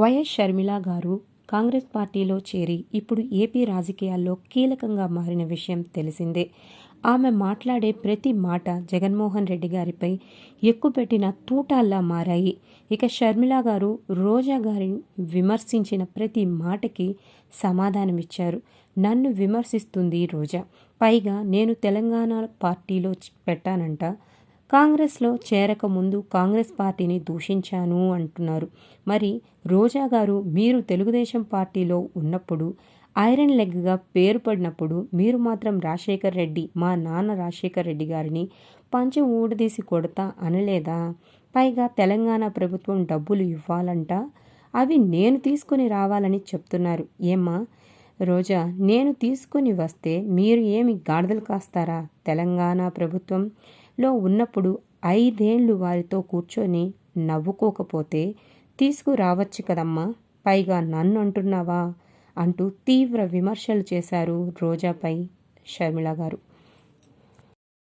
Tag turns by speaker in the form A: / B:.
A: YS Sharmila గారు కాంగ్రెస్ పార్టీలో చేరి ఇప్పుడు ఏపీ రాజకీయాల్లో కీలకంగా మారిన విషయం తెలిసిందే. ఆమె మాట్లాడే ప్రతి మాట జగన్మోహన్ రెడ్డి గారిపై ఎక్కుపెట్టిన తూటాల్లా మారాయి. ఇక షర్మిల గారు రోజా గారిని విమర్శించిన ప్రతి మాటకి సమాధానమిచ్చారు. నన్ను విమర్శిస్తుంది రోజా, పైగా నేను తెలంగాణ పార్టీలో పెట్టానంట, కాంగ్రెస్లో చేరకముందు కాంగ్రెస్ పార్టీని దూషించాను అంటున్నారు. మరి రోజా గారు మీరు తెలుగుదేశం పార్టీలో ఉన్నప్పుడు ఐరన్ లెగ్గా పేరు పడినప్పుడు మీరు మాత్రం రాజశేఖర్ రెడ్డి, మా నాన్న రాజశేఖర్ రెడ్డి గారిని పంచె ఊడదీసి కొడతా అనలేదా? పైగా తెలంగాణ ప్రభుత్వం డబ్బులు ఇవ్వాలంట, అవి నేను తీసుకుని రావాలని చెప్తున్నారు. ఏమ్మా రోజా, నేను తీసుకుని వస్తే మీరు ఏమి గాడిదలు కాస్తారా? తెలంగాణ ప్రభుత్వంలో ఉన్నప్పుడు 5 ఏళ్ళు వారితో కూర్చొని నవ్వుకోకపోతే తీసుకురావచ్చు కదమ్మా, పైగా నన్ను అంటున్నావా అంటూ తీవ్ర విమర్శలు చేశారు రోజాపై షర్మిల గారు.